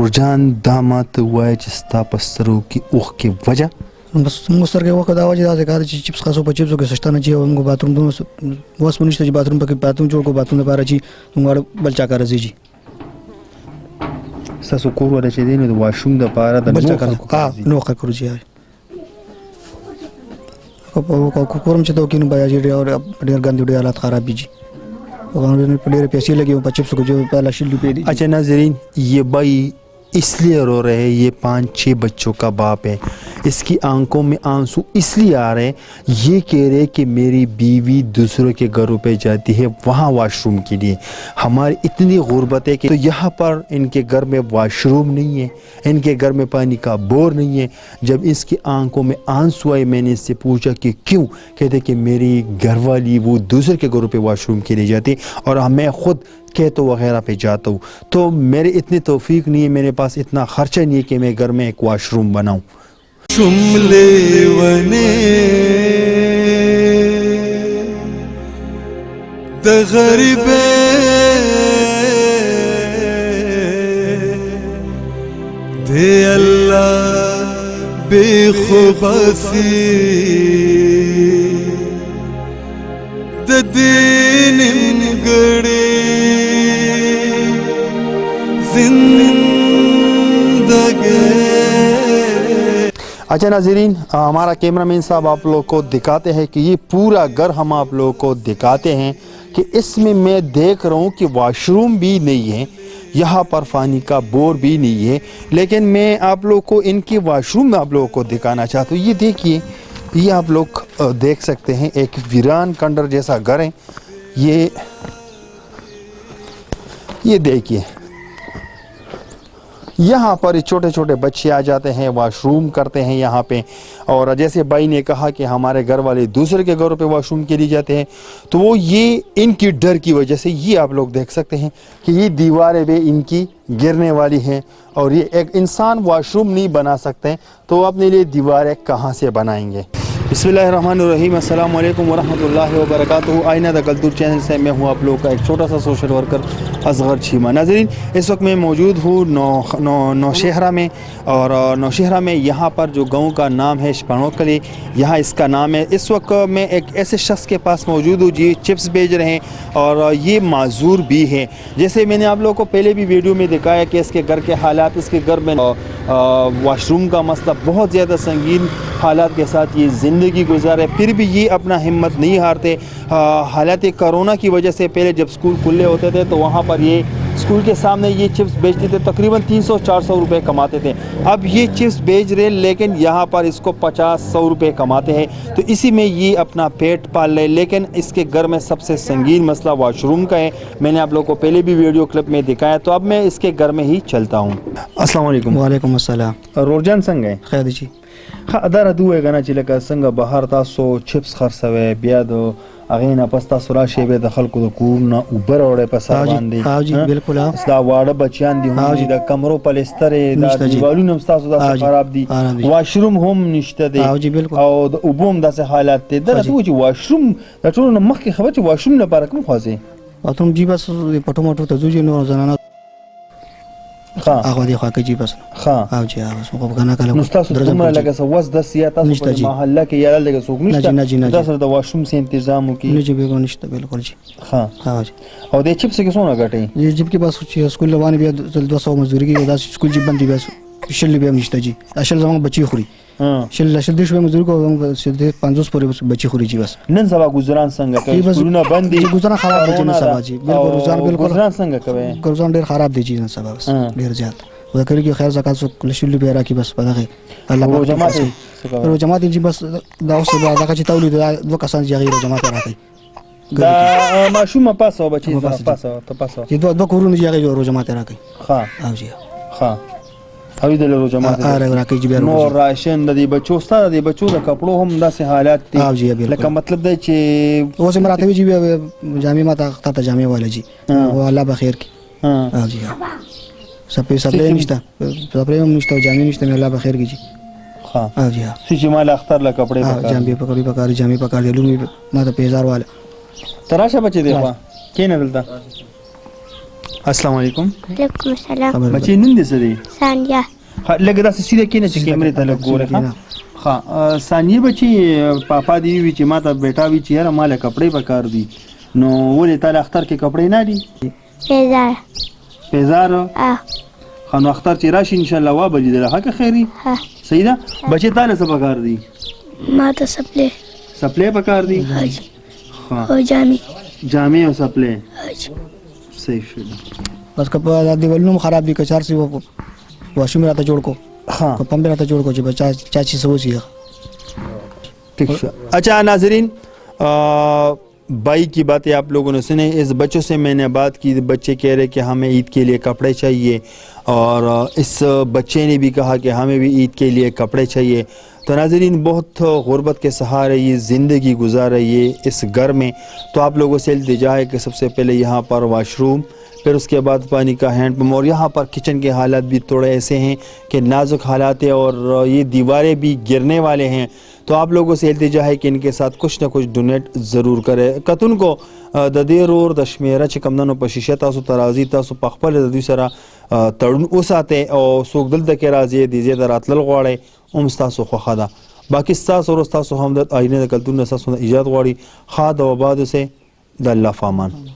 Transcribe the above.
روجان دامات وای چې ستا په سترګو کې اوښکې وجه بس موږ سترګې وکړه دا وجه داسې کار چې چپس خاصو په چپسو کې سشته نه چې موږ باتروم دومره وس مو نشته چې باتروم پکې باتروم جوړ کو باتروم لپاره چې موږ بل چا کار راځي ستاسو کور ولا چې دی نو د واشروم دپاره د بل چا کار نو خلک روزي کورم چې تو کې نو بیا چې ډېر ګندې ډېر حالات خراب دي ډېر پیسې لګي په چپسو کې جو پہلا 80 روپے دی. اچھا ناظرین یہ بھائی اس لیے رو رہے ہیں, یہ 5-6 بچوں کا باپ ہے, اس کی آنکھوں میں آنسو اس لیے آ رہے ہیں, یہ کہہ رہے کہ میری بیوی دوسروں کے گھروں پہ جاتی ہے وہاں واش روم کے لیے, ہماری اتنی غربت ہے کہ تو یہاں پر ان کے گھر میں واش روم نہیں ہے, ان کے گھر میں پانی کا بور نہیں ہے. جب اس کی آنکھوں میں آنسو آئے میں نے اس سے پوچھا کہ کیوں, کہتے کہ میری گھر والی وہ دوسرے کے گھروں پہ واش روم کے لیے جاتی اور میں خود کہتو وغیرہ پہ جاتا ہوں, تو میرے اتنی توفیق نہیں ہے, میرے پاس اتنا خرچہ نہیں ہے کہ میں گھر میں ایک واش روم بناؤں. شملے ونے د غریب دے اللہ بے خوبصی د دین گڑے اچھا ناظرین, ہمارا کیمرہ مین صاحب آپ لوگ کو دکھاتے ہیں کہ یہ پورا گھر ہم آپ لوگوں کو دکھاتے ہیں کہ اس میں دیکھ رہا ہوں کہ واش روم بھی نہیں ہے, یہاں پر پانی کا بور بھی نہیں ہے, لیکن میں آپ لوگ کو ان کی واش روم میں آپ لوگوں کو دکھانا چاہتا ہوں. یہ دیکھیے, یہ آپ لوگ دیکھ سکتے ہیں ایک ویران کنڈر جیسا گھر ہے. یہ دیکھیے, یہاں پر چھوٹے چھوٹے بچے آ جاتے ہیں, واش روم کرتے ہیں یہاں پہ, اور جیسے بھائی نے کہا کہ ہمارے گھر والے دوسرے کے گھروں پہ واش روم کے لیے جاتے ہیں, تو وہ یہ ان کی ڈر کی وجہ سے یہ آپ لوگ دیکھ سکتے ہیں کہ یہ دیواریں بھی ان کی گرنے والی ہیں, اور یہ ایک انسان واش روم نہیں بنا سکتے تو وہ اپنے لیے دیواریں کہاں سے بنائیں گے. بسم اللہ الرحمن الرحیم. السلام علیکم ورحمۃ اللہ وبرکاتہ. آئینہ دا کلچر چینل سے میں ہوں آپ لوگوں کا ایک چھوٹا سا سوشل ورکر اصغر چیمہ. ناظرین, اس وقت میں موجود ہوں نوشہرہ میں, اور نوشہرہ میں یہاں پر جو گاؤں کا نام ہے شپانوکلی, یہاں اس کا نام ہے. اس وقت میں ایک ایسے شخص کے پاس موجود ہوں جی چپس بیچ رہے ہیں, اور یہ معذور بھی ہیں. جیسے میں نے آپ لوگوں کو پہلے بھی ویڈیو میں دکھایا کہ اس کے گھر کے حالات, اس کے گھر میں واش روم کا مسئلہ بہت زیادہ سنگین حالات کے ساتھ یہ زندگی گزارے, پھر بھی یہ اپنا ہمت نہیں ہارتے. حالات کرونا کی وجہ سے پہلے جب سکول کھلے ہوتے تھے تو وہاں پر یہ سکول کے سامنے یہ چپس بیچتے تھے, تقریباً 300-400 روپے کماتے تھے. اب یہ چپس بیچ رہے لیکن یہاں پر اس کو 50-100 روپے کماتے ہیں, تو اسی میں یہ اپنا پیٹ پال رہے. لیکن اس کے گھر میں سب سے سنگین مسئلہ واش روم کا ہے. میں نے آپ لوگوں کو پہلے بھی ویڈیو کلپ میں دکھایا, تو اب میں اس کے گھر میں ہی چلتا ہوں. السلام علیکم. وعلیکم السلام. روجان څنګه یې؟ خیر جی. دا راته ووایه که نه چې لکه څنګه بهر تاسو چپس خرڅوئ, بیا د هغې نه پس تاسو راشئ بیا د خلکو د کورونه اوبه راوړئ په سر باندې, بالکل دا واړه بچیان دي هم دي, د کمرو پلستر یې, دا دیوالونه هم ستاسو داسې خراب دي, واشروم هم نشته دی, او د اوبو هم داسې حالات دی. دا راته ووایه چې واشروم د ټولو نه مخکې خبر چې واشروم لپاره کوم خواځئ؟ باتروم جی بس پټو مټو ته ځو جي نو زنانه هغه دی خوا کې جی بس او جی بس موږ کنه کله نو تاسو دومره لګه سو وس د سیاست په محله کې یا لګه سوق نشته, تاسو د واشروم سي تنظیم وکي نه جی به نشته بالکل جی. ها جی. او د چپس کې څونه غټي جی جب کې بس چې سکول روان بیا 200 مزدوري کې دا سکول جی بندي بس شل به نشته جی, اشل زمون بچي خوري شل دیش به مزدور کو سیده 50 پورې بچي خوري جی. بس نن سبا گزاران څنګه کوي؟ سکولونه بند دي, گزاران خراب دي نن سبا جی. بالکل روزان بالکل گزاران څنګه کوي؟ گزاران ډیر خراب دي جی نن سبا, بس ډیر زیات. خدا کری کہ خیر زکات سو لشل به راکی بس پدغه الله رو جماعت رو جماعت جی بس دا اوس دا چې تولید دو کسان جی غیر جماعت راکی دا ماشوم پاسو بچي پاسو ته پاسو چې دو کورونه جی غیر رو جماعت راکی. ها او جی ها او د رو جماعت راکی جی نو راشن د بچو ستاره د بچو د کپړو هم داسې حالات دي. او جی لکه مطلب دی چې اوس مراتب جی جامع ماته ته جامع والا جی, او الله بخیر کی. او جی سپلای نشته, سپلای هم نشته, جامع نشته, الله بخیر کی جی. ها جی چې مال اختر له کپڑے جامع پکړی پکاري جامع پکار دی لونی ما ته 5000 والا تراشه بچی دی خوا کینه دلته السلام علیکم وعلیکم السلام. بچی نوم دې څه دی؟ ثانیه. لږ داسې سیده کېنه چې کیمرې ته لږ ګوره ښه. ثانیه بچی پاپا دې وي چې ما ته بیټا وي چې یاره ما له کپړې پکار دي نو ولې تا له اختر کې کپړې نه دي؟ بیزار. بیزار؟ اه. نو اختر چې راشي انشاءالله وابه لیدله ښه که خیري؟ ها. صحیح ده. بچی تا له څه پکار دي؟ ما ته سپلې. سپلې پکار دي؟ حاجي. ها. او جامې. جامې او سپلې. حاجي. صحیح شو. بس که په دیوالونو خراب دي که چار سی واشروم راته جوړ کو हाँ که پمپ راته جوړ کو چې بچا چاچی سو سی. ٹھیک ہے. اچھا ناظرین بھائی کی باتیں آپ لوگوں نے سنے. اس بچوں سے میں نے بات کی, بچے کہہ رہے کہ ہمیں عید کے لیے کپڑے چاہیے, اور اس بچے نے بھی کہا کہ ہمیں بھی عید کے لیے کپڑے چاہیے. تو ناظرین بہت غربت کے سہارے یہ زندگی گزار رہی ہے اس گھر میں. تو آپ لوگوں سے التجا ہے کہ سب سے پہلے یہاں پر واش روم, پھر اس کے بعد پانی کا ہینڈ پمپ, اور یہاں پر کچن کے حالات بھی تھوڑے ایسے ہیں کہ نازک حالات ہیں اور یہ دیواریں بھی گرنے والے ہیں. تو آپ لوگوں سے التجا ہے کہ ان کے ساتھ کچھ نہ کچھ ڈونیٹ ضرور کرے. کتون کو د دې رور د شمیره چې کمدنو په شیشه تاسو ترازی تاسو په خپل د دوی سره تړون وساتئ, او څوک دلته کې راځي د دې ته راتلل غواړئ هم ستاسو خوښه ده. باقي ستاسو ورځ ستاسو همدرد آینه د کلتور نه ستاسو ایجاد غواړي. ښاد او آباد اوسئ. د الله په امان.